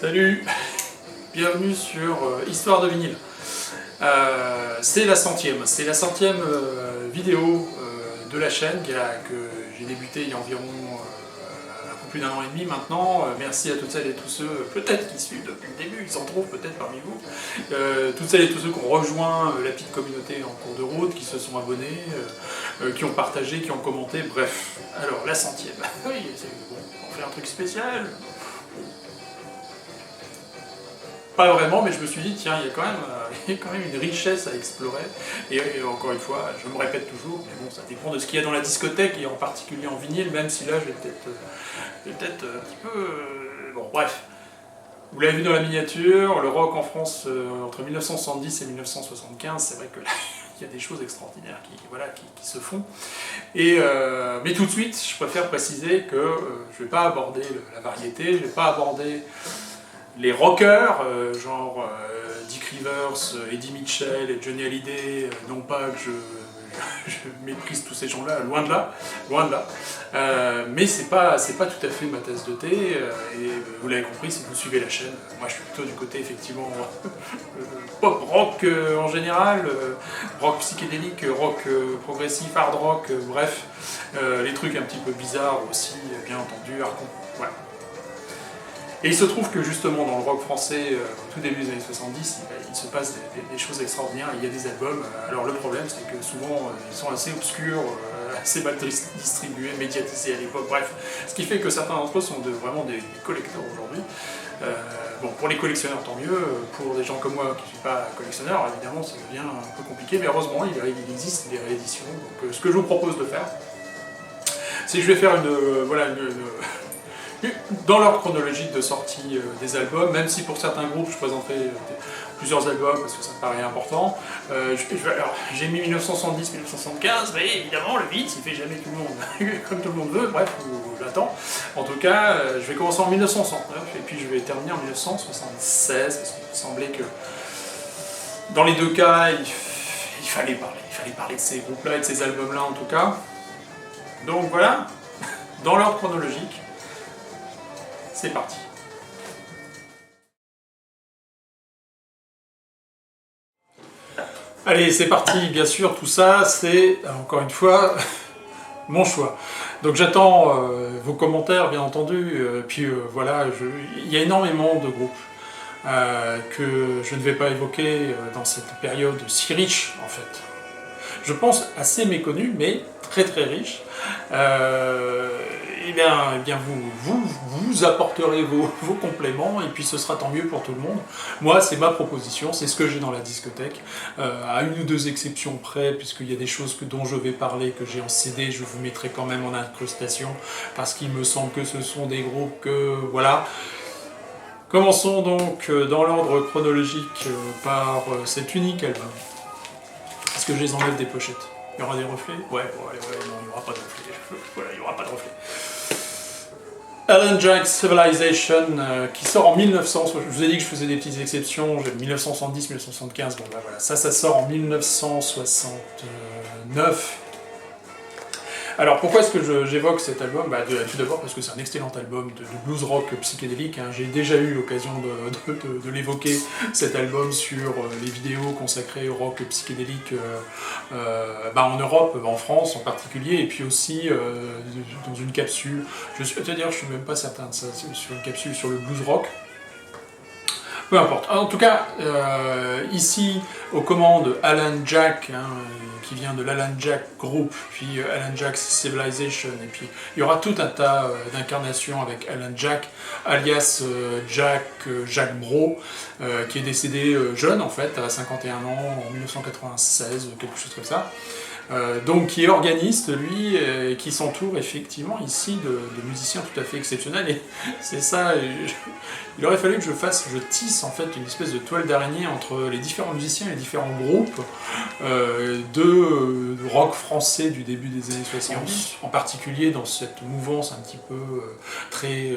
Salut, bienvenue sur Histoire de vinyle. C'est la centième vidéo de la chaîne que j'ai débuté il y a environ un peu plus d'1 an et demi maintenant. Merci à toutes celles et tous ceux, peut-être qui suivent depuis le début, ils s'en trouvent peut-être parmi vous. Toutes celles et tous ceux qui ont rejoint la petite communauté en cours de route, qui se sont abonnés, qui ont partagé, qui ont commenté, bref. Alors, la centième. Oui, bon, on fait un truc spécial. Pas vraiment, mais je me suis dit, tiens, il y a quand même une richesse à explorer. Et encore une fois, je me répète toujours, mais bon, ça dépend de ce qu'il y a dans la discothèque, et en particulier en vinyle, même si là, je vais peut-être un petit peu... bon, bref. Vous l'avez vu dans la miniature, le rock en France, entre 1970 et 1975, c'est vrai que là, il y a des choses extraordinaires qui se font. Mais tout de suite, je préfère préciser que je ne vais pas aborder la variété, je ne vais pas aborder les rockers, genre Dick Rivers, Eddie Mitchell et Johnny Hallyday, non pas que je méprise tous ces gens-là, loin de là. Mais c'est pas tout à fait ma tasse de thé, et vous l'avez compris si vous suivez la chaîne, moi je suis plutôt du côté effectivement pop rock en général, rock psychédélique, rock progressif, hard rock, bref, les trucs un petit peu bizarres aussi, bien entendu, hardcore, voilà. Et il se trouve que justement dans le rock français, au tout début des années 70, il se passe des choses extraordinaires, il y a des albums. Alors le problème c'est que souvent ils sont assez obscurs, assez mal distribués, médiatisés à l'époque, bref. Ce qui fait que certains d'entre eux sont vraiment des collecteurs aujourd'hui. Bon, pour les collectionneurs tant mieux, pour des gens comme moi qui ne suis pas collectionneur, évidemment ça devient un peu compliqué, mais heureusement il existe des rééditions. Donc ce que je vous propose de faire, c'est que je vais faire dans l'ordre chronologique de sortie des albums, même si pour certains groupes je présenterai plusieurs albums parce que ça me paraît important. J'ai mis 1970-1975, mais évidemment le beat il fait jamais tout le monde comme tout le monde veut, bref, ou l'attend. En tout cas, je vais commencer en 1969 et puis je vais terminer en 1976 parce qu'il me semblait que dans les deux cas il fallait parler de ces groupes-là et de ces albums-là en tout cas. Donc voilà, dans l'ordre chronologique. C'est parti. Allez, c'est parti, bien sûr, tout ça, c'est, encore une fois, mon choix. Donc j'attends vos commentaires, bien entendu, puis voilà, il y a énormément de groupes que je ne vais pas évoquer dans cette période si riche, en fait. Je pense assez méconnue, mais très très riche. Eh bien vous apporterez vos compléments et puis ce sera tant mieux pour tout le monde. Moi, c'est ma proposition, c'est ce que j'ai dans la discothèque, à une ou deux exceptions près, puisqu'il y a des choses dont je vais parler, que j'ai en CD, je vous mettrai quand même en incrustation, parce qu'il me semble que ce sont des groupes que, voilà. Commençons donc dans l'ordre chronologique par cet unique album. Est-ce que je les enlève des pochettes? Il y aura des reflets? Ouais, non, il n'y aura pas de reflets. Voilà, il n'y aura pas de reflets. Alan Jack's Civilization, qui sort en 1900, je vous ai dit que je faisais des petites exceptions, 1970, 1975, bon bah voilà, ça sort en 1969. Alors pourquoi est-ce que j'évoque cet album? Tout d'abord parce que c'est un excellent album de blues rock psychédélique, hein. J'ai déjà eu l'occasion de l'évoquer, cet album, sur les vidéos consacrées au rock psychédélique en Europe, en France en particulier, et puis aussi dans une capsule, je suis même pas certain de ça, sur une capsule sur le blues rock. Peu importe. En tout cas, ici, aux commandes, Alan Jack, hein, qui vient de l'Alan Jack Group, puis Alan Jack's Civilization, et puis il y aura tout un tas d'incarnations avec Alan Jack, alias Jack Bro, qui est décédé jeune, en fait, à 51 ans, en 1996, quelque chose comme ça. Donc qui est organiste, lui, et qui s'entoure effectivement ici de musiciens tout à fait exceptionnels, et c'est ça, il aurait fallu que je tisse en fait une espèce de toile d'araignée entre les différents musiciens et les différents groupes de rock français du début des années 60, en particulier dans cette mouvance un petit peu très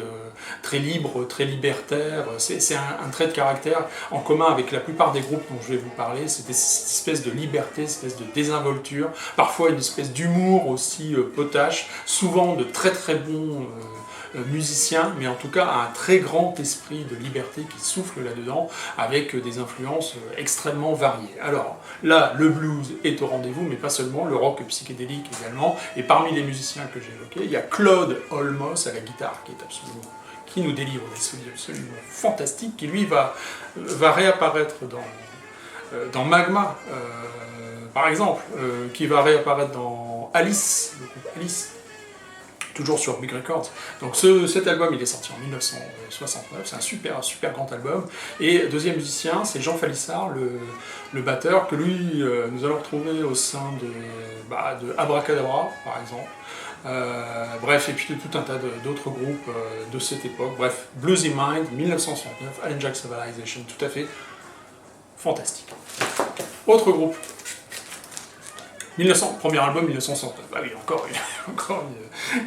libre, très libertaire. C'est un trait de caractère en commun avec la plupart des groupes dont je vais vous parler, c'est cette espèce de liberté, cette espèce de désinvolture, parfois une espèce d'humour aussi potache, souvent de très très bons musicien, mais en tout cas un très grand esprit de liberté qui souffle là-dedans, avec des influences extrêmement variées. Alors là, le blues est au rendez-vous, mais pas seulement, le rock psychédélique également, et parmi les musiciens que j'ai évoqués, il y a Claude Olmos à la guitare, qui nous délivre des solios absolument fantastiques, qui lui va réapparaître dans Magma, par exemple, qui va réapparaître dans Alice, le groupe Alice, toujours sur Big Records. Donc cet album, il est sorti en 1969, c'est un super grand album. Et deuxième musicien, c'est Jean Falissard, le batteur, que lui, nous allons retrouver au sein de Abracadabra, par exemple. Bref, et puis de tout un tas d'autres groupes de cette époque. Bref, Bluesy Mind, 1969, Alan Jack Civilization, tout à fait fantastique. Autre groupe. Premier album 1969, ah oui, encore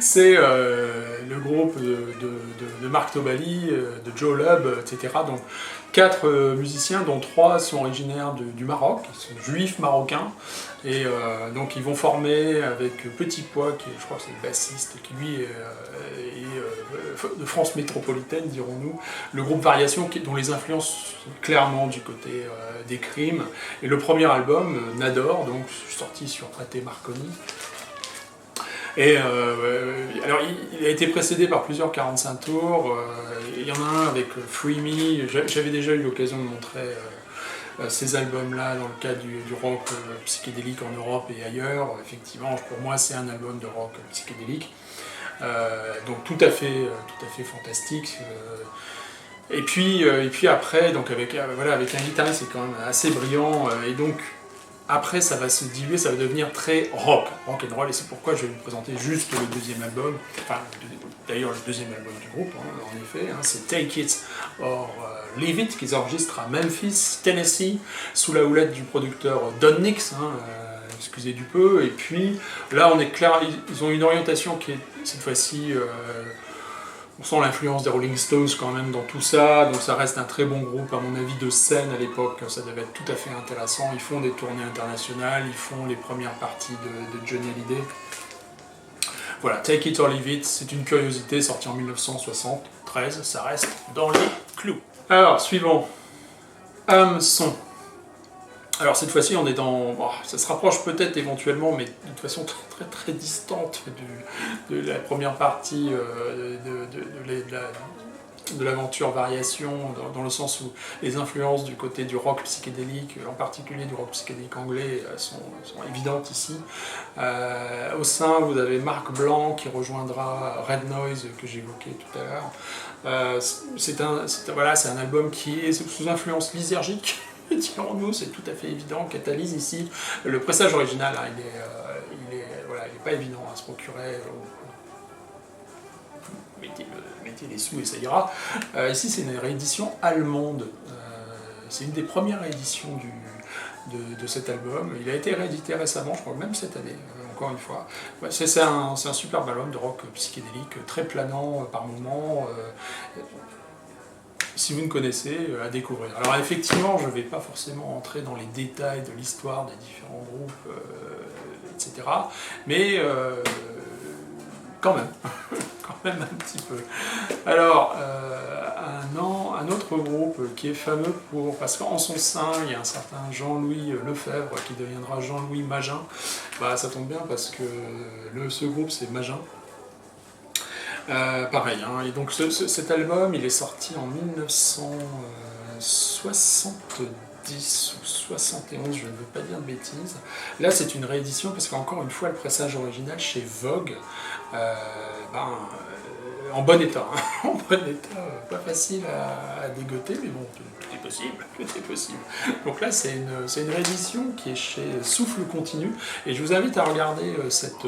c'est le groupe de Marc Tobali, de Joe Lubb, etc. Donc 4 musiciens, dont 3 sont originaires du Maroc, ils sont juifs marocains, et donc ils vont former avec Petit Pois, qui je crois que c'est le bassiste, qui lui est de France métropolitaine, dirons-nous, le groupe Variation, dont les influences sont clairement du côté des Crimes, et le premier album, Nador, donc sorti sur Traité Marconi. Et alors il a été précédé par plusieurs 45 tours, il y en a un avec Free Me, j'avais déjà eu l'occasion de montrer ces albums-là dans le cadre du rock psychédélique en Europe et ailleurs. Effectivement, pour moi c'est un album de rock psychédélique, donc tout à fait fantastique. Et puis après, donc avec un guitariste c'est quand même assez brillant, et donc après, ça va se diluer, ça va devenir très rock and roll, et c'est pourquoi je vais vous présenter juste le deuxième album, enfin, d'ailleurs le deuxième album du groupe, en effet, c'est Take It or Leave It, qu'ils enregistrent à Memphis, Tennessee, sous la houlette du producteur Don Nix, excusez du peu, et puis là on est clair, ils ont une orientation qui est cette fois-ci... on sent l'influence des Rolling Stones quand même dans tout ça, donc ça reste un très bon groupe à mon avis de scène à l'époque, ça devait être tout à fait intéressant. Ils font des tournées internationales, ils font les premières parties de Johnny Hallyday. Voilà, Take It or Leave It, c'est une curiosité, sorti en 1973, ça reste dans les clous. Alors, suivant, Hameçon. Alors cette fois-ci on est dans... Bon, ça se rapproche peut-être éventuellement, mais de façon très distante de la première partie de l'aventure Variation, dans le sens où les influences du côté du rock psychédélique, en particulier du rock psychédélique anglais, sont évidentes ici. Au sein, vous avez Marc Blanc qui rejoindra Red Noise, que j'évoquais tout à l'heure. C'est un album qui est sous influence lysergique, dirons-nous, c'est tout à fait évident. Catalyse ici, le pressage original, il est pas évident à se procurer. Mettez les sous et ça ira. Ici, c'est une réédition allemande. C'est une des premières rééditions de cet album. Il a été réédité récemment, je crois, même cette année, encore une fois. Ouais, c'est un superbe album de rock psychédélique, très planant par moments. Si vous ne connaissez, à découvrir. Alors effectivement, je ne vais pas forcément entrer dans les détails de l'histoire des différents groupes, etc. Mais quand même, quand même un petit peu. Alors, un autre groupe qui est fameux parce qu'en son sein, il y a un certain Jean-Louis Lefebvre qui deviendra Jean-Louis Magin. Bah, ça tombe bien parce que ce groupe, c'est Magin. Pareil, et donc cet album il est sorti en 1970 ou 71, je ne veux pas dire de bêtises. Là c'est une réédition parce qu'encore une fois le pressage original chez Vogue, en bon état, en bon état, pas facile à dégoter, mais bon, tout est possible, tout est possible. Donc là c'est une réédition qui est chez Souffle Continu, et je vous invite à regarder cette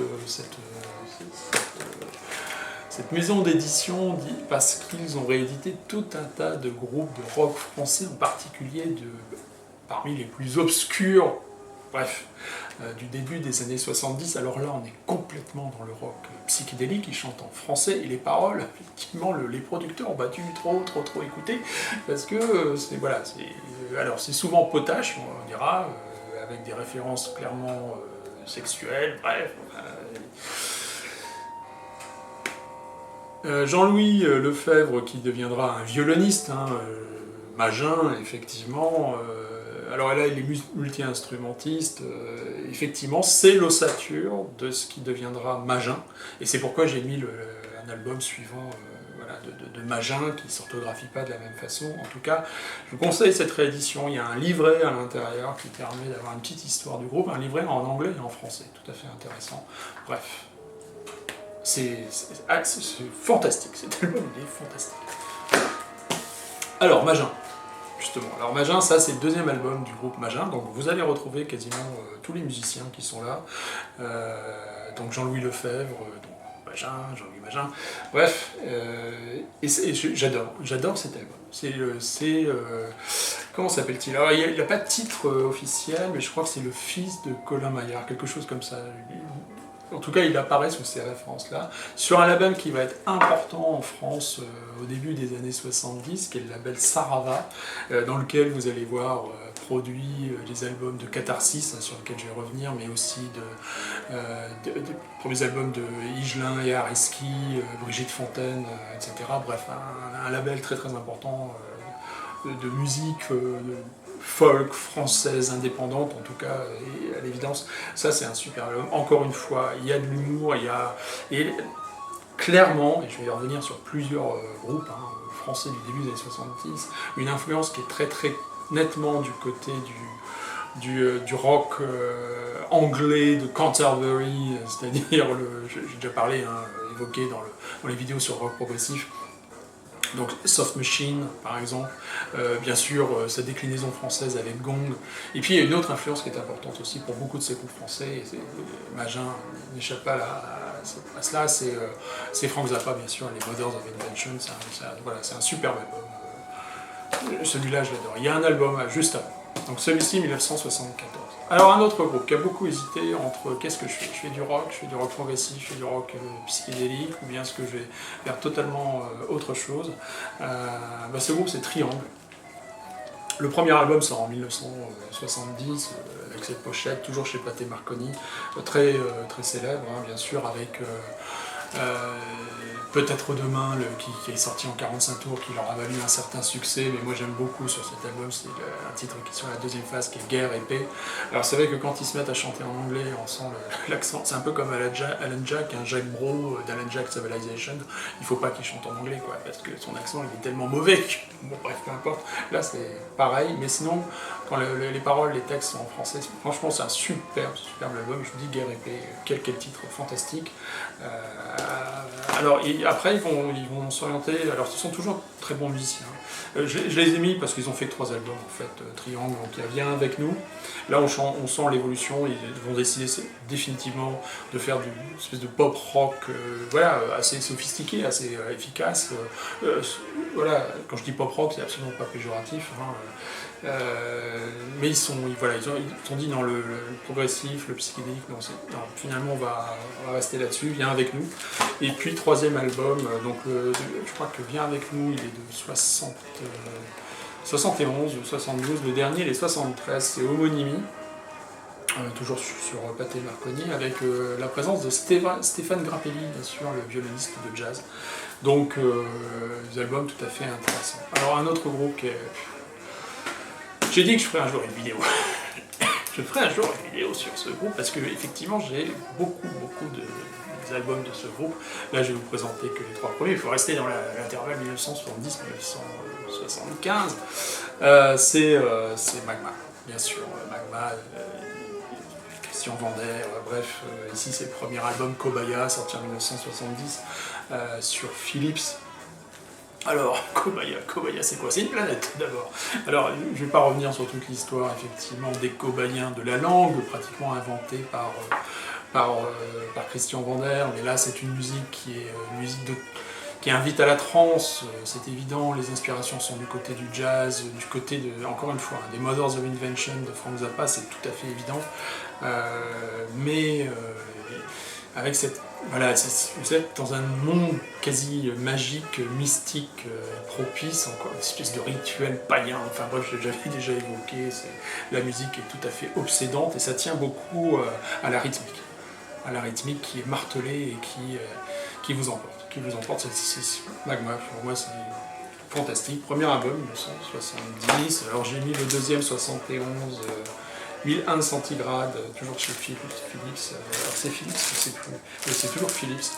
maison d'édition, parce qu'ils ont réédité tout un tas de groupes de rock français, en particulier parmi les plus obscurs, bref, du début des années 70. Alors là, on est complètement dans le rock psychédélique, ils chantent en français, et les paroles, effectivement, les producteurs ont battu trop écouter, parce que c'est souvent potache, on dira, avec des références clairement sexuelles, bref. Jean-Louis Lefebvre qui deviendra un violoniste, hein, Magin, effectivement. Alors là, il est multi-instrumentiste. Effectivement, c'est l'ossature de ce qui deviendra Magin. Et c'est pourquoi j'ai mis un album suivant voilà, de Magin qui ne s'orthographie pas de la même façon. En tout cas, je vous conseille cette réédition. Il y a un livret à l'intérieur qui permet d'avoir une petite histoire du groupe. Un livret en anglais et en français, tout à fait intéressant. Bref. C'est fantastique, cet album il est fantastique. Alors, Magin, justement. Alors, Magin, ça c'est le deuxième album du groupe Magin, donc vous allez retrouver quasiment tous les musiciens qui sont là. Donc Jean-Louis Lefebvre, donc Magin, Jean-Louis Magin, bref, et j'adore cet album. Comment s'appelle-t-il? Alors, il n'a pas de titre officiel, mais je crois que c'est le fils de Colin Maillard, quelque chose comme ça. En tout cas, il apparaît sous ces références-là, sur un label qui va être important en France au début des années 70, qui est le label Sarava, dans lequel vous allez voir produits des albums de Catharsis, sur lesquels je vais revenir, mais aussi des premiers albums de Higelin et Ariski, Brigitte Fontaine, etc. Bref, un label très très important de musique folk française indépendante, en tout cas, et à l'évidence, ça c'est un super album. Encore une fois, il y a de l'humour, et clairement, et je vais y revenir sur plusieurs groupes français du début des années 70, une influence qui est très très nettement du côté du rock anglais de Canterbury, c'est-à-dire, j'ai déjà parlé, évoqué dans les vidéos sur rock progressif. Donc Soft Machine, par exemple, bien sûr, sa déclinaison française avec Gong. Et puis il y a une autre influence qui est importante aussi pour beaucoup de ces groupes français, et Magin n'échappe pas à cela, c'est Frank Zappa, bien sûr, les Mothers of Invention, c'est un superbe album. Celui-là, je l'adore. Il y a un album juste avant, donc celui-ci, 1974. Alors un autre groupe qui a beaucoup hésité entre qu'est-ce que je fais du rock, je fais du rock progressif, je fais du rock psychédélique, ou bien est-ce que je vais faire totalement autre chose. Ce groupe c'est Triangle. Le premier album sort en 1970, avec cette pochette, toujours chez Pathé Marconi, très célèbre, bien sûr, avec Peut-être Demain, qui est sorti en 45 tours, qui leur a valu un certain succès, mais moi j'aime beaucoup sur cet album, c'est un titre qui est sur la deuxième phase, qui est Guerre et Paix. Alors c'est vrai que quand ils se mettent à chanter en anglais, on sent l'accent, c'est un peu comme Alan Jack, un Jack Bro d'Alan Jack Civilization, il faut pas qu'il chante en anglais, quoi, parce que son accent il est tellement mauvais que, bon bref, peu importe, là c'est pareil, mais sinon, quand les paroles, les textes sont en français, franchement c'est un superbe album, je vous dis Guerre et Paix, quel titre fantastique. Alors après ils vont s'orienter, alors ils sont toujours très bons musiciens. Je les ai mis parce qu'ils ont fait 3 albums en fait, Triangle, donc il y a Viens avec nous. Là on sent l'évolution, ils vont décider définitivement de faire une espèce de pop rock voilà, assez sophistiqué, assez efficace. Voilà, quand je dis pop rock c'est absolument pas péjoratif. Mais ils sont dit dans le progressif, le psychédélique, non, finalement on va rester là-dessus, Viens avec nous. Et puis troisième album, donc je crois que Viens avec nous, il est de 71 ou 72, le dernier il est 73, c'est Homonymie, toujours sur Pathé Marconi, avec la présence de Stéphane Grappelli, bien sûr, le violoniste de jazz. Donc des albums tout à fait intéressants. Alors un autre groupe qui est... J'ai dit que je ferais un jour une vidéo. Je ferai un jour une vidéo sur ce groupe parce que effectivement j'ai beaucoup des albums de ce groupe. Là je vais vous présenter que les 3 premiers, il faut rester dans l'intervalle 1970-1975. C'est Magma, bien sûr, Magma, Christian Vander, bref, ici c'est le premier album Kobaya, sorti en 1970, sur Philips. Alors, Kobaya c'est quoi? C'est une planète d'abord. Alors, je ne vais pas revenir sur toute l'histoire effectivement des Kobayens, de la langue pratiquement inventée par Christian Vander, mais là c'est une musique qui est qui invite à la trance, c'est évident, les inspirations sont du côté du jazz, du côté encore une fois, des Mothers of Invention de Frank Zappa, c'est tout à fait évident, mais avec cette... Voilà, vous êtes dans un monde quasi magique, mystique, propice, encore une espèce de rituel païen, enfin bref, j'avais déjà évoqué, la musique est tout à fait obsédante et ça tient beaucoup à la rythmique. à la rythmique qui est martelée et qui vous emporte. Magma, pour moi, c'est fantastique. Premier album, 1970. Alors j'ai mis le deuxième, 71, 1001 centigrades, toujours chez Philips. Alors c'est Philips, je sais plus. Oui, c'est toujours Philips.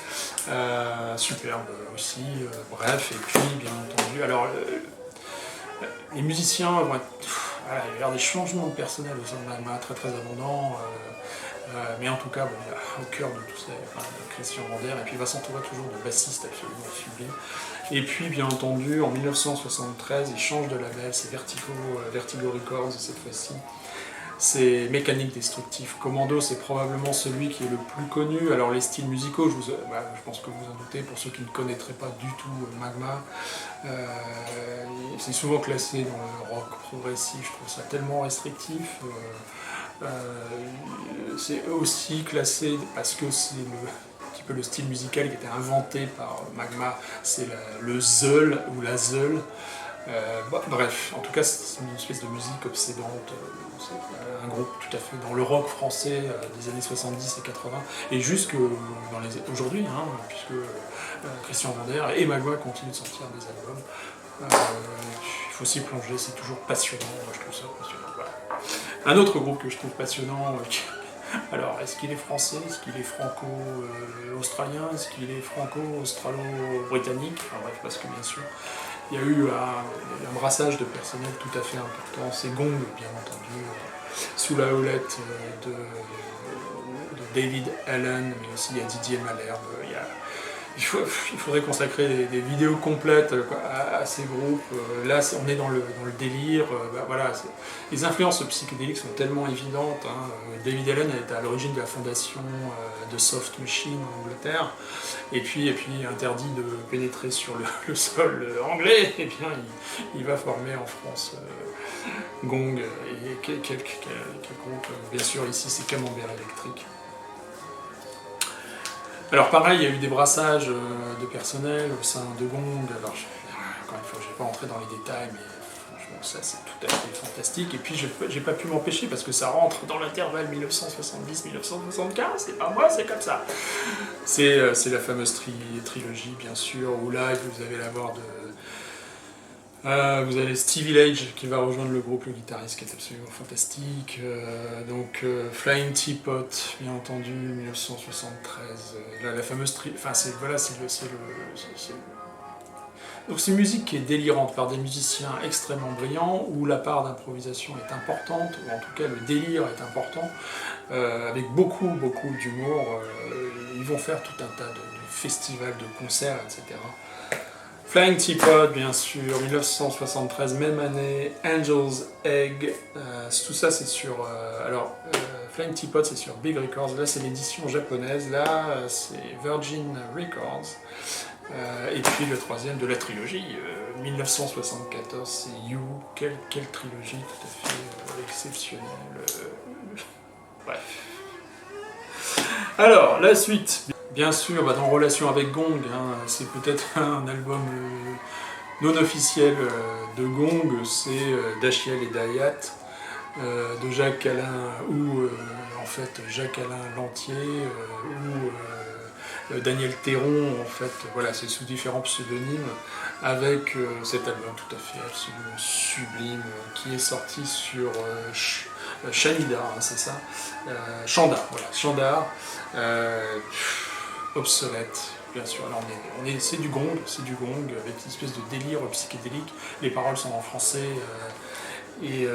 Superbe aussi. Bref, et puis bien entendu. Alors les musiciens vont être. Voilà, il va y avoir des changements de personnel au sein de Magma, très très abondants. Mais en tout cas, bon, au cœur de tout ça, Christian Vander, et puis il va s'entourer toujours de bassistes absolument sublimes. Et puis, bien entendu, en 1973, il change de label, c'est Vertigo Records cette fois-ci. C'est Mécanique Destructive. Commando, c'est probablement celui qui est le plus connu. Alors les styles musicaux, je pense que vous en doutez, pour ceux qui ne connaîtraient pas du tout Magma, c'est souvent classé dans le rock progressif, je trouve ça tellement restrictif. C'est aussi classé parce que c'est un petit peu le style musical qui a été inventé par Magma, c'est le zeul ou la zeul. Bref, en tout cas c'est une espèce de musique obsédante, c'est un groupe tout à fait dans le rock français des années 70 et 80, et jusque aujourd'hui, puisque Christian Vander et Magma continuent de sortir des albums. Il faut s'y plonger, c'est toujours passionnant, moi je trouve ça passionnant. Voilà. Un autre groupe que je trouve passionnant, alors est-ce qu'il est français, est-ce qu'il est franco-australien, est-ce qu'il est franco-australo-britannique, enfin bref, parce que bien sûr, il y a eu un brassage de personnel tout à fait important. C'est Gong, bien entendu, sous la houlette de David Allen, mais aussi il y a Didier Malherbe. Il faudrait consacrer des vidéos complètes à ces groupes. Là, on est dans le délire. Voilà, les influences psychédéliques sont tellement évidentes. David Allen est à l'origine de la fondation de Soft Machine en Angleterre. Et puis interdit de pénétrer sur le sol anglais, et bien il va former en France Gong et quelques groupes. Bien sûr, ici c'est Camembert Électrique. Alors pareil, il y a eu des brassages de personnel au sein de Gong. Alors, encore une fois, je ne vais pas entrer dans les détails, mais franchement, ça c'est tout à fait fantastique. Et puis, j'ai pas pu m'empêcher parce que ça rentre dans l'intervalle 1970-1975. C'est pas moi, c'est comme ça. C'est la fameuse trilogie, bien sûr, où là, vous allez la voir vous avez Stevie Lage qui va rejoindre le groupe, le guitariste qui est absolument fantastique. Flying Teapot, bien entendu, 1973. La fameuse donc c'est une musique qui est délirante par des musiciens extrêmement brillants, où la part d'improvisation est importante, ou en tout cas le délire est important, avec beaucoup d'humour. Ils vont faire tout un tas de festivals, de concerts, etc. Flying Teapot, bien sûr, 1973, même année, Angel's Egg, tout ça c'est sur... Flying Teapot c'est sur Big Records, là c'est l'édition japonaise, là c'est Virgin Records, et puis le troisième de la trilogie, 1974, c'est You, quelle trilogie tout à fait exceptionnelle, bref. Alors, la suite. Bien sûr, dans relation avec Gong, c'est peut-être un album non officiel de Gong, c'est Dashiell et Dayat de Jacques Alain, ou en fait Jacques Alain Lantier, ou Daniel Théron, en fait, voilà, c'est sous différents pseudonymes, avec cet album tout à fait absolument sublime, qui est sorti sur Shanida, c'est ça, Chandar, voilà, Chandar. Obsolète, bien sûr. Là, c'est du gong, avec une espèce de délire psychédélique. Les paroles sont en français, et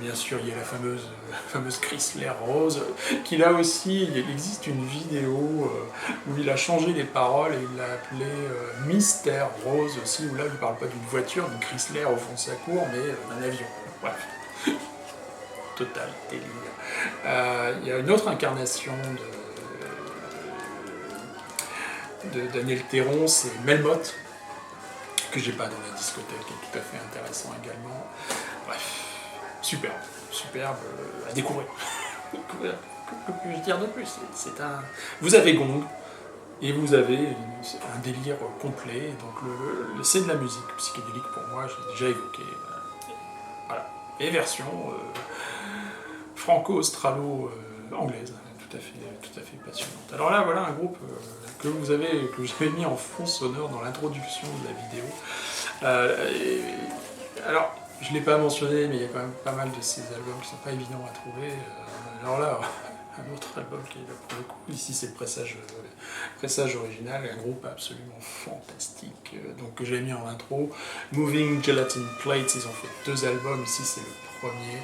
bien sûr, il y a la fameuse Chrysler Rose, qui là aussi, il existe une vidéo où il a changé les paroles et il l'a appelé Mystère Rose aussi, où là, il ne parle pas d'une voiture, d'une Chrysler au fond de sa cour, mais d'un avion. Bref. Total délire. Il y a une autre incarnation de Daniel Théron, c'est Melmoth, que j'ai pas dans la discothèque, qui est tout à fait intéressant également. Bref, superbe à découvrir. Que puis-je dire de plus? Vous avez Gong, et vous avez un délire complet, donc c'est de la musique psychédélique pour moi, j'ai déjà évoqué. Voilà. Et version franco-australo-anglaise, tout à fait passionnante. Alors là, voilà un groupe que j'avais mis en fond sonore dans l'introduction de la vidéo. Alors, je ne l'ai pas mentionné, mais il y a quand même pas mal de ces albums qui ne sont pas évidents à trouver. Alors là, un autre album qui est là pour le coup, ici c'est le pressage original, un groupe absolument fantastique, donc que j'ai mis en intro. Moving Gelatin Plates, ils ont fait 2 albums, ici c'est le premier.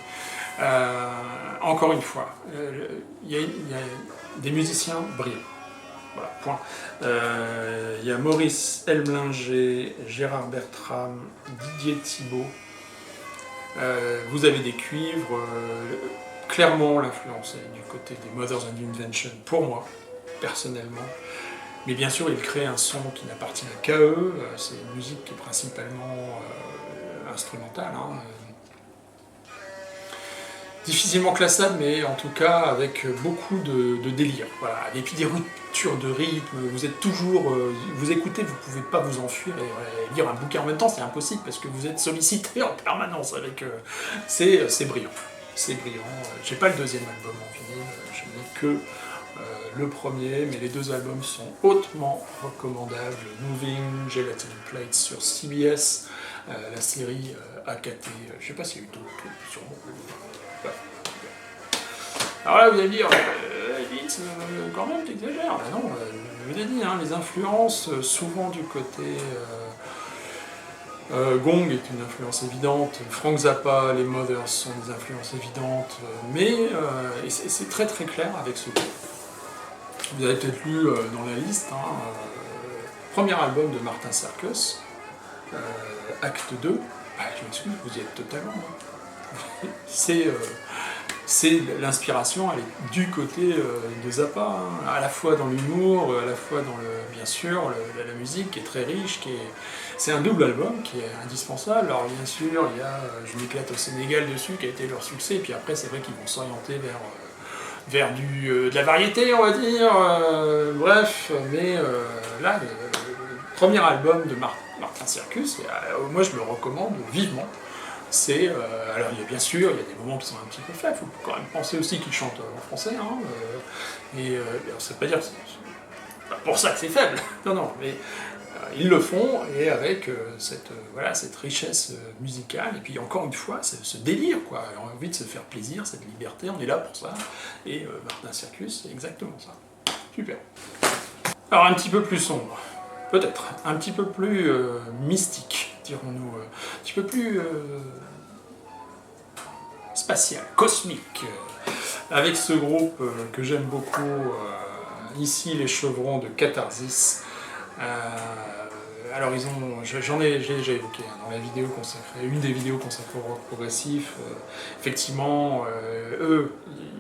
Encore une fois, il y a des musiciens brillants. Voilà, point. Il y a Maurice Elmlinger, Gérard Bertram, Didier Thibault. Vous avez des cuivres. Clairement, l'influence est du côté des Mothers and Invention, pour moi, personnellement. Mais bien sûr, ils créent un son qui n'appartient qu'à eux. C'est une musique qui est principalement instrumentale. Hein. Difficilement classable, mais en tout cas avec beaucoup de délire. Voilà. Et puis des ruptures de rythme, vous êtes toujours... vous écoutez, vous ne pouvez pas vous enfuir et lire un bouquin en même temps, c'est impossible, parce que vous êtes sollicité en permanence avec... c'est brillant. C'est brillant. J'ai pas le deuxième album en vinyle, je n'ai que le premier, mais les 2 albums sont hautement recommandables. Moving Gelatin Plates sur CBS, la série AKT, je sais pas s'il y a eu d'autres, sûrement. Ouais. Alors là, vous allez dire, Edith, quand même, t'exagères. Ben non, je vous ai dit, hein, les influences, souvent du côté... Gong est une influence évidente, Frank Zappa, les Mothers sont des influences évidentes, mais c'est très très clair avec ce groupe. Vous avez peut-être lu dans la liste, hein, premier album de Martin Serkis, Acte 2, bah, je m'excuse, vous y êtes totalement. Hein. C'est l'inspiration, elle est du côté de Zappa, hein, à la fois dans l'humour, à la fois dans bien sûr la musique qui est très riche, c'est un double album qui est indispensable. Alors bien sûr, il y a Je m'éclate au Sénégal dessus qui a été leur succès, et puis après c'est vrai qu'ils vont s'orienter vers de la variété, on va dire, bref, mais là, le premier album de Martin Serkis, moi je le recommande vivement. Alors bien sûr, il y a des moments qui sont un petit peu faibles, il faut quand même penser aussi qu'il chante en français, hein, ça ne veut pas dire que c'est pas pour ça que c'est faible, non, mais ils le font, et avec cette richesse musicale, et puis encore une fois, ce délire, quoi, on a envie de se faire plaisir, cette liberté, on est là pour ça, et Martin Serkis, c'est exactement ça. Super. Alors un petit peu plus sombre, peut-être, un petit peu plus mystique, dirons-nous, un petit peu plus spatial, cosmique, avec ce groupe que j'aime beaucoup, ici les Chevrons de Catharsis. Alors j'ai déjà évoqué dans la vidéo consacrée, une des vidéos consacrées au rock progressif, effectivement, eux,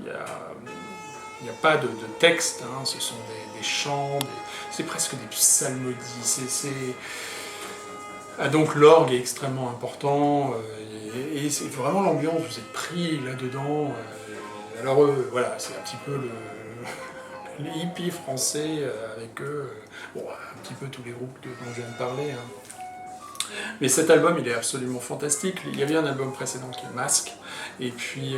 il n'y a pas de texte, hein, ce sont des chants, c'est presque des psalmodies, donc l'orgue est extrêmement important, et c'est vraiment l'ambiance, vous êtes pris là-dedans. Alors voilà, c'est un petit peu les hippies français avec eux, bon, un petit peu tous les groupes dont je viens de parler. Hein. Mais cet album, il est absolument fantastique. Il y avait un album précédent qui est Masque, et puis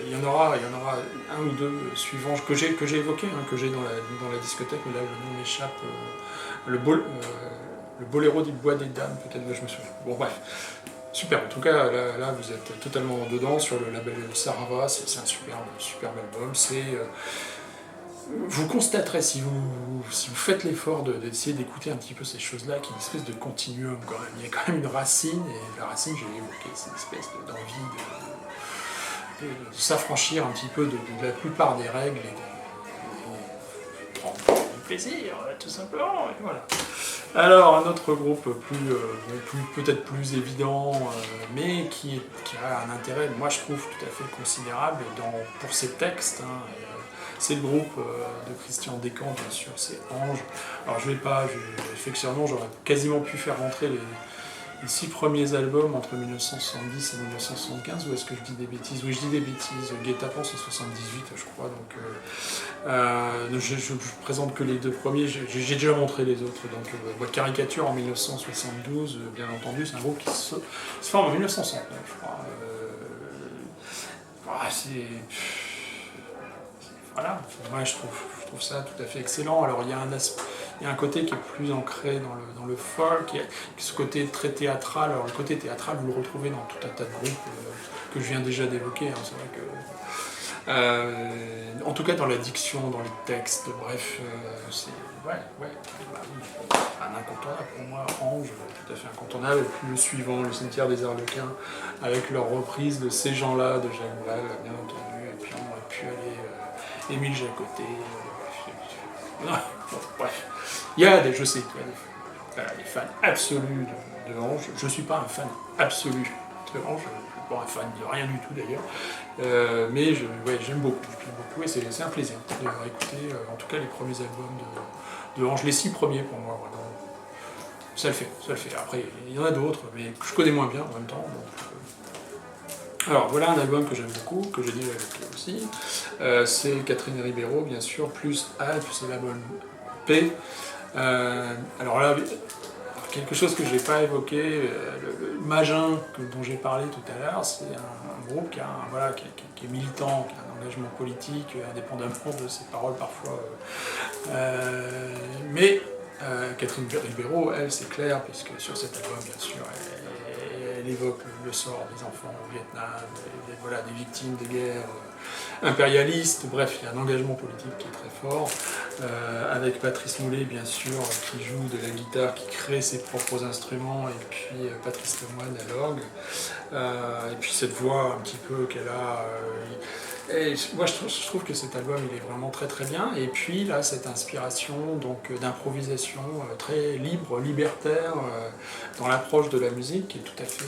il y en aura un ou deux suivants que j'ai évoqués, hein, que j'ai dans la discothèque, mais là le nom m'échappe. Le Boléro du Bois des Dames, peut-être, je me souviens. Bon, bref. Super, en tout cas, là vous êtes totalement dedans sur le label Sarava, c'est un superbe album. Vous constaterez, si vous faites l'effort d'essayer d'écouter un petit peu ces choses-là, qu'il y a une espèce de continuum quand même. Il y a quand même une racine, et la racine, je l'ai évoqué, c'est une espèce d'envie de s'affranchir un petit peu de la plupart des règles et de prendre du plaisir, tout simplement, et voilà. Alors, un autre groupe peut-être plus évident, mais qui a un intérêt, moi je trouve, tout à fait considérable pour ses textes. Hein, c'est le groupe de Christian Descamps, bien sûr, c'est Ange. Alors effectivement, j'aurais quasiment pu faire rentrer les 6 premiers albums entre 1970 et 1975, ou est-ce que je dis des bêtises? Oui, je dis des bêtises. Guet-apens, c'est 78, je crois, donc je présente que les 2 premiers, j'ai déjà montré les autres, donc Caricature en 1972, bien entendu, c'est un groupe qui se forme en 1969, je crois. C'est voilà, moi je trouve ça tout à fait excellent. Alors il y a un côté qui est plus ancré dans le folk, il y a ce côté très théâtral. Alors le côté théâtral, vous le retrouvez dans tout un tas de groupes que je viens déjà d'évoquer, hein. C'est vrai que en tout cas dans la diction, dans les textes, bref, c'est ouais, bah oui, un incontournable pour moi, Ange, tout à fait incontournable. Et puis le suivant, Le Cimetière des Arlequins, avec leur reprise de Ces gens-là de Jacques Brel, bien entendu. Et puis on aurait pu aller Émile Jacotet. Bon, bref, il y a des, je sais, des fans absolus de Ange. Je ne suis pas un fan absolu de Ange. Pas un fan de rien du tout d'ailleurs, mais ouais, j'aime beaucoup et c'est un plaisir de réécouter en tout cas les premiers albums de Ange, les 6 premiers pour moi, vraiment. Ça le fait. Après, il y en a d'autres, mais que je connais moins bien en même temps. Donc, alors voilà un album que j'aime beaucoup, que j'ai déjà évoqué aussi. C'est Catherine Ribeiro, bien sûr, plus Alpes, c'est l'album P. Alors là, quelque chose que je n'ai pas évoqué, le Magin dont j'ai parlé tout à l'heure, c'est un groupe qui est militant, qui a un engagement politique, indépendamment de ses paroles parfois. Mais Catherine Ribeiro, elle, c'est clair, puisque sur cet album, bien sûr, elle évoque le sort des enfants au Vietnam, des victimes des guerres impérialistes. Bref, il y a un engagement politique qui est très fort, avec Patrice Moulet, bien sûr, qui joue de la guitare, qui crée ses propres instruments, et puis Patrice Lemoine à l'orgue, et puis cette voix un petit peu qu'elle a. Et moi je trouve que cet album il est vraiment très très bien, et puis là cette inspiration donc d'improvisation très libre, libertaire dans l'approche de la musique qui est tout à fait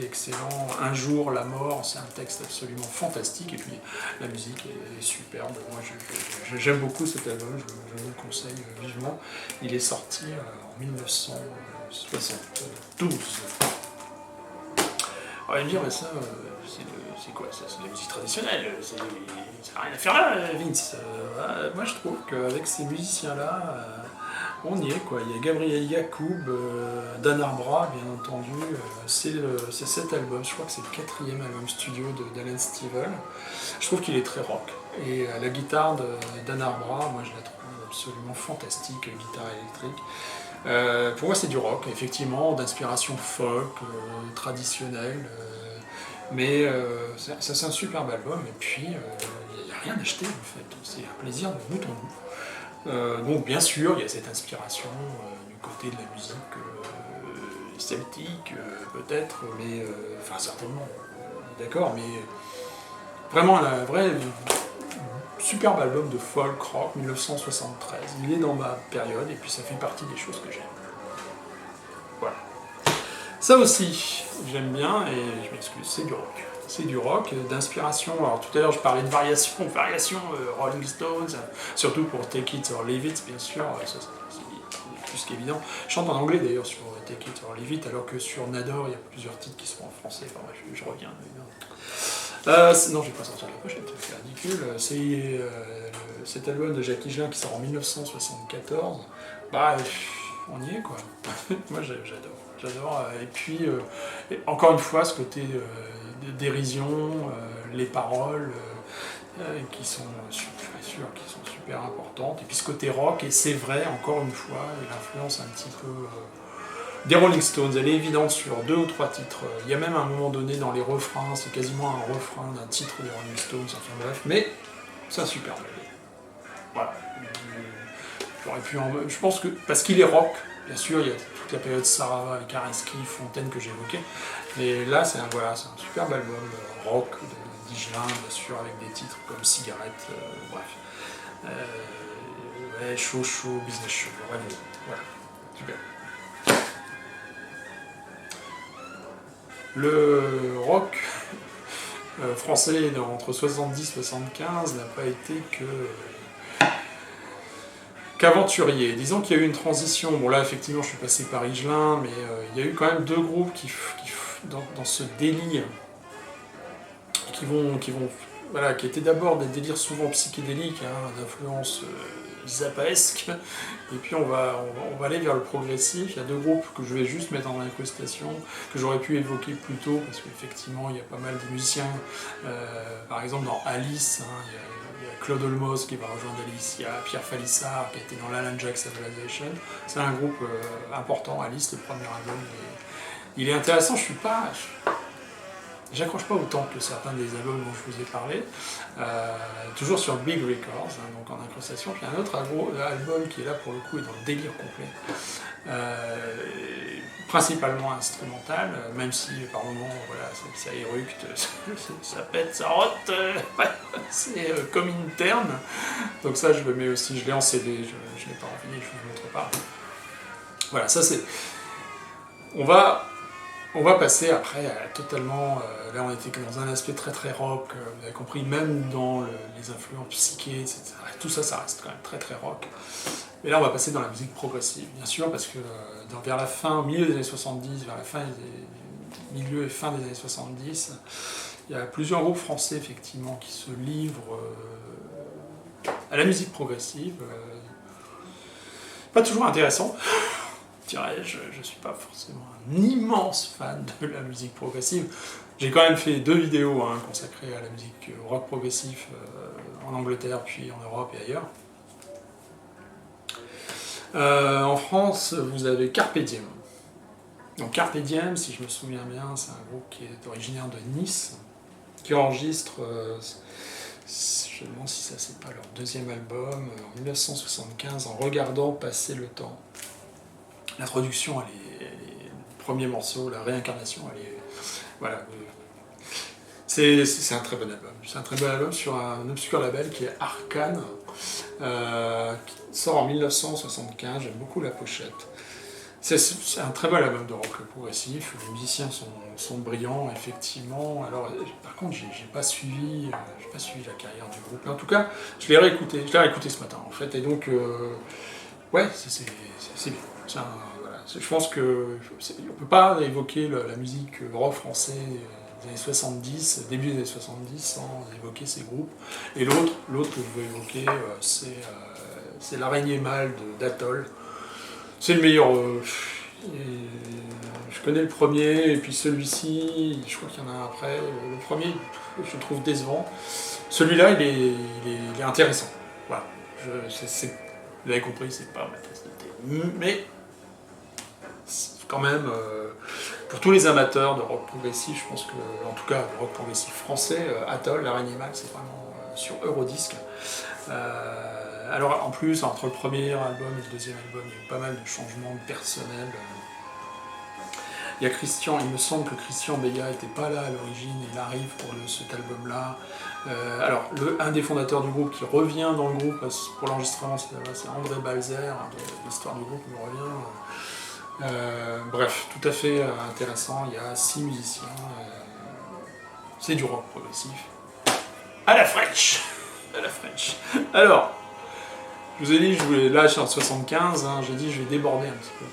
excellent. Un jour la mort, c'est un texte absolument fantastique, et puis la musique est superbe. Moi j'aime beaucoup cet album, je vous le conseille vivement. Il est sorti en 1972. On va me dire, mais ça, c'est quoi ça? C'est de la musique traditionnelle, ça n'a rien à faire là, Vince. Moi je trouve qu'avec ces musiciens-là, on y est quoi. Il y a Gabriel Yacoub, Dan Arbra, bien entendu. C'est cet album, je crois que c'est le 4e album studio d'Alan Stivell. Je trouve qu'il est très rock. Et la guitare de Dan Arbra, moi je la trouve absolument fantastique, guitare électrique. Pour moi c'est du rock, effectivement, d'inspiration folk, traditionnelle, mais ça c'est un superbe album, et puis il n'y a rien à acheter en fait, c'est un plaisir de bout en bout. Donc bien sûr il y a cette inspiration du côté de la musique celtique peut-être, mais enfin certainement, d'accord, mais vraiment la vraie superbe album de folk rock 1973. Il est dans ma période et puis ça fait partie des choses que j'aime. Voilà. Ça aussi, j'aime bien et je m'excuse, c'est du rock. C'est du rock, d'inspiration. Alors tout à l'heure je parlais de variation Rolling Stones, surtout pour Take It or Leave It, bien sûr, ça, c'est plus qu'évident. Je chante en anglais d'ailleurs sur Take It or Leave It, alors que sur Nador il y a plusieurs titres qui sont en français. Enfin bref, je reviens. Non, je vais pas sortir la pochette, c'est ridicule. C'est cet album de Jacques Higelin qui sort en 1974. Bah, on y est quoi. Moi j'adore. Et puis, encore une fois, ce côté de dérision, les paroles qui sont super importantes. Et puis ce côté rock, et c'est vrai, encore une fois, l'influence un petit peu. Des Rolling Stones, elle est évidente sur 2 ou 3 titres. Il y a même un moment donné dans les refrains, c'est quasiment un refrain d'un titre des Rolling Stones, enfin bref, mais c'est un super album. Voilà. J'aurais pu je pense que, parce qu'il est rock, bien sûr, il y a toute la période Sarava, Kareski, Fontaine que j'évoquais, mais là c'est un superbe album rock d'Higelin, bien sûr, avec des titres comme Cigarette, bref. Ouais, chaud, business show, vraiment, voilà, super. Le rock français entre 70 et 75 n'a pas été qu'aventurier. Disons qu'il y a eu une transition. Bon là effectivement je suis passé par Higelin, mais il y a eu quand même 2 groupes qui dans ce délire qui étaient d'abord des délires souvent psychédéliques, d'influence zappaesque, et puis on va aller vers le progressif. Il y a 2 groupes que je vais juste mettre en incrustation, que j'aurais pu évoquer plus tôt, parce qu'effectivement il y a pas mal de musiciens, par exemple dans Alice, il y a Claude Olmos qui va rejoindre Alice, il y a Pierre Falissard qui était dans l'Alan Jack Civilization. C'est un groupe important, Alice, le premier album. Il est intéressant, j'accroche pas autant que certains des albums dont je vous ai parlé. Toujours sur Big Records, hein, donc en incrustation. Puis un autre album qui est là pour le coup est dans le délire complet. Principalement instrumental, même si par moments voilà, ça éructe, ça pète, ça rote, c'est comme interne. Donc ça je le mets aussi, je l'ai en CD, je l'ai pas en vinyle, je vous le montre pas. Voilà, ça c'est... On va passer après à totalement... là on était dans un aspect très très rock, vous avez compris, même dans les influences psyché, etc. Tout ça, ça reste quand même très très rock. Et là on va passer dans la musique progressive, bien sûr, parce que vers la fin, au milieu des années 70, vers la fin milieu et fin des années 70, il y a plusieurs groupes français effectivement qui se livrent à la musique progressive. Pas toujours intéressant. Je ne suis pas forcément un immense fan de la musique progressive. J'ai quand même fait 2 vidéos consacrées à la musique rock progressif en Angleterre, puis en Europe et ailleurs. En France, vous avez Carpe Diem. Donc Carpe Diem, si je me souviens bien, c'est un groupe qui est originaire de Nice, qui enregistre, je me demande si ça c'est pas leur 2e album, en 1975, en regardant passer le temps. L'introduction, le premier morceau, la réincarnation, voilà. C'est un très bon album. C'est un très bon album sur un obscur label qui est Arcane, qui sort en 1975. J'aime beaucoup la pochette. C'est un très bon album de rock progressif. Les musiciens sont brillants, effectivement. Alors, par contre, j'ai pas suivi la carrière du groupe. En tout cas, je l'ai réécouté ce matin, en fait. Et donc, ouais, c'est bien. Voilà. Je pense qu'on ne peut pas évoquer la musique rock français des années 70, début des années 70, sans évoquer ces groupes. Et l'autre que je veux évoquer, c'est l'Araignée Mâle d'Atoll. C'est le meilleur. Je connais le premier, et puis celui-ci, je crois qu'il y en a un après. Le premier, je le trouve décevant. Celui-là, il est intéressant. Voilà. Vous avez compris, c'est pas ma tasse de thé. Mais quand même, pour tous les amateurs de rock progressif, je pense que, en tout cas, de rock progressif français, Atoll, l'Araignée Mâle, c'est vraiment sur Eurodisc. Alors en plus, entre le premier album et le 2e album, il y a eu pas mal de changements personnels. Il y a Christian, il me semble que Christian Beya n'était pas là à l'origine, il arrive pour cet album-là. Alors, un des fondateurs du groupe qui revient dans le groupe pour l'enregistrement, c'est André Balzer, l'histoire du groupe me revient. Bref, tout à fait intéressant, il y a 6 musiciens, c'est du rock progressif. À la French. Alors, je vous ai dit, là je suis en 75, j'ai dit je vais déborder un petit peu.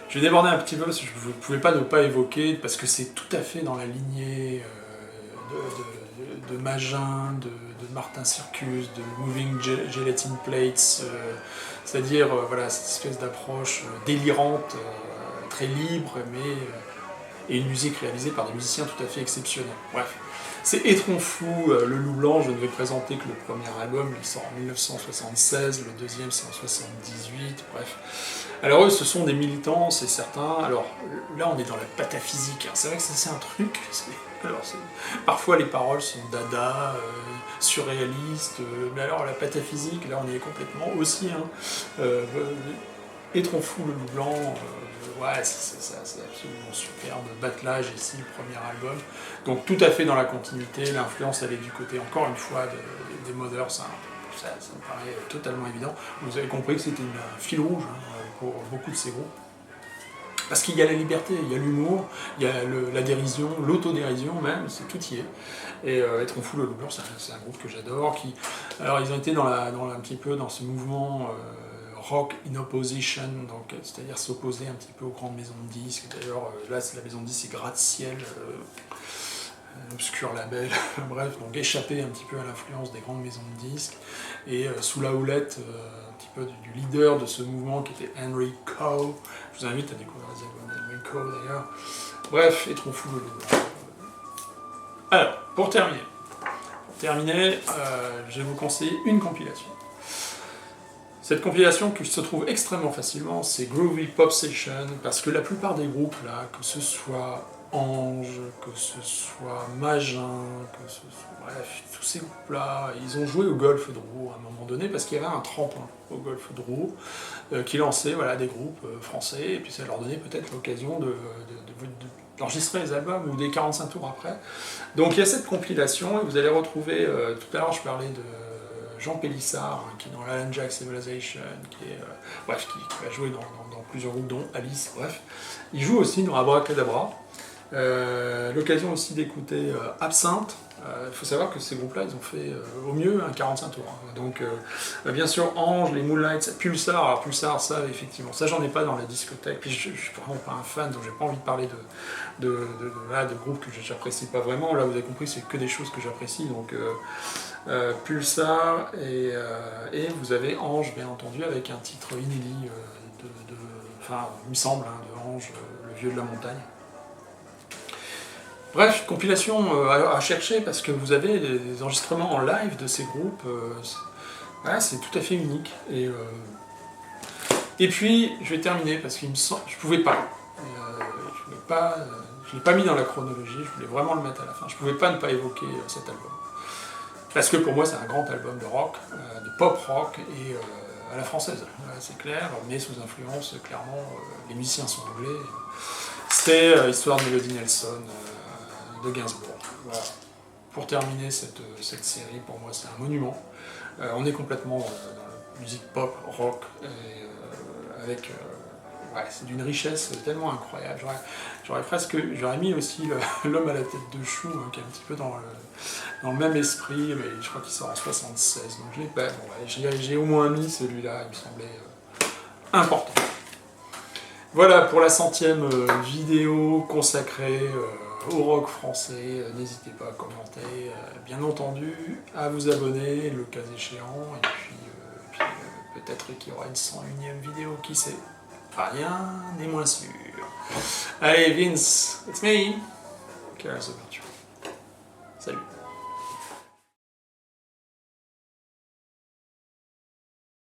Je vais déborder un petit peu parce que je ne pouvais pas ne pas évoquer, parce que c'est tout à fait dans la lignée de Magin, de Martin Circus, de Moving Gelatin Plates, c'est-à-dire voilà, cette espèce d'approche délirante, très libre, et une musique réalisée par des musiciens tout à fait exceptionnels. Bref. C'est Étron Fou, Le Loup Blanc, je ne vais présenter que le premier album, il sort en 1976, le deuxième c'est en 78, bref. Alors eux, ce sont des militants, c'est certain. Alors là, on est dans la pataphysique, c'est vrai que ça c'est un truc, parfois les paroles sont dada, surréalistes, mais alors la pataphysique, là on y est complètement aussi. Étron Fou, Le Loup Blanc, ouais, c'est absolument superbe. Battelage ici, le premier album. Donc tout à fait dans la continuité, l'influence elle est du côté, encore une fois, des Mothers, ça me paraît totalement évident. Vous avez compris que c'était un fil rouge pour beaucoup de ces groupes. Parce qu'il y a la liberté, il y a l'humour, il y a la dérision, l'autodérision même, c'est tout y est. Et Étron Fou, Le Loup Blanc, c'est un groupe que j'adore. Alors ils ont été un petit peu dans ce mouvement rock in opposition, donc c'est-à-dire s'opposer un petit peu aux grandes maisons de disques. D'ailleurs, là, la maison de disques, c'est Gratte-Ciel, un obscur label, bref, donc échapper un petit peu à l'influence des grandes maisons de disques, et sous la houlette un petit peu du leader de ce mouvement qui était Henry Coe. Je vous invite à découvrir les albums d'Henry Coe d'ailleurs. Bref, Étron Fou, Le Loup Blanc. Alors, pour terminer terminer, je vais vous conseiller une compilation. Cette compilation qui se trouve extrêmement facilement, c'est Groovy Pop Session, parce que la plupart des groupes là, que ce soit Ange, que ce soit Magin, que ce soit... Bref, tous ces groupes-là, ils ont joué au Golf de Roux à un moment donné, parce qu'il y avait un tremplin au Golf de Roux, qui lançait voilà, des groupes français, et puis ça leur donnait peut-être l'occasion d'enregistrer les albums, ou des 45 tours après. Donc il y a cette compilation, et vous allez retrouver, tout à l'heure je parlais de Jean Pélissard, qui est dans l'Alan Jack Civilization, qui va jouer dans plusieurs groupes, dont Alice, bref. Il joue aussi dans Abracadabra. L'occasion aussi d'écouter Absinthe. Il faut savoir que ces groupes-là, ils ont fait au mieux un 45 tours. Hein. Donc, bien sûr, Ange, les Moonlights, Pulsar. Alors, Pulsar, ça, effectivement, ça, j'en ai pas dans la discothèque. Puis, je suis vraiment pas un fan, donc j'ai pas envie de parler de groupes que j'apprécie pas vraiment. Là, vous avez compris, c'est que des choses que j'apprécie. Donc, Pulsar, et vous avez Ange, bien entendu, avec un titre inédit enfin, il me semble, hein, de Ange, le vieux de la montagne. Bref, compilation à chercher parce que vous avez des enregistrements en live de ces groupes, c'est tout à fait unique. Et puis, je vais terminer parce qu'il me semble, je pouvais pas, je l'ai pas mis dans la chronologie, je voulais vraiment le mettre à la fin, je pouvais pas ne pas évoquer cet album. Parce que pour moi c'est un grand album de rock, de pop rock et à la française, c'est clair, mais sous influence, clairement, les musiciens sont anglais. C'était Histoire de Melody Nelson, de Gainsbourg. Voilà. Pour terminer cette série, pour moi c'est un monument. On est complètement dans la musique pop, rock, avec... c'est d'une richesse tellement incroyable. J'aurais mis aussi L'homme à la tête de chou, hein, qui est un petit peu dans le même esprit, mais je crois qu'il sort en 76, donc je l'ai pas. J'ai au moins mis celui-là, il me semblait important. Voilà pour la 100e vidéo consacrée au rock français. N'hésitez pas à commenter, bien entendu, à vous abonner le cas échéant, et puis peut-être qu'il y aura une 101e vidéo, qui sait. Rien n'est moins sûr. Allez Vince, it's me. Cares about you. Salut.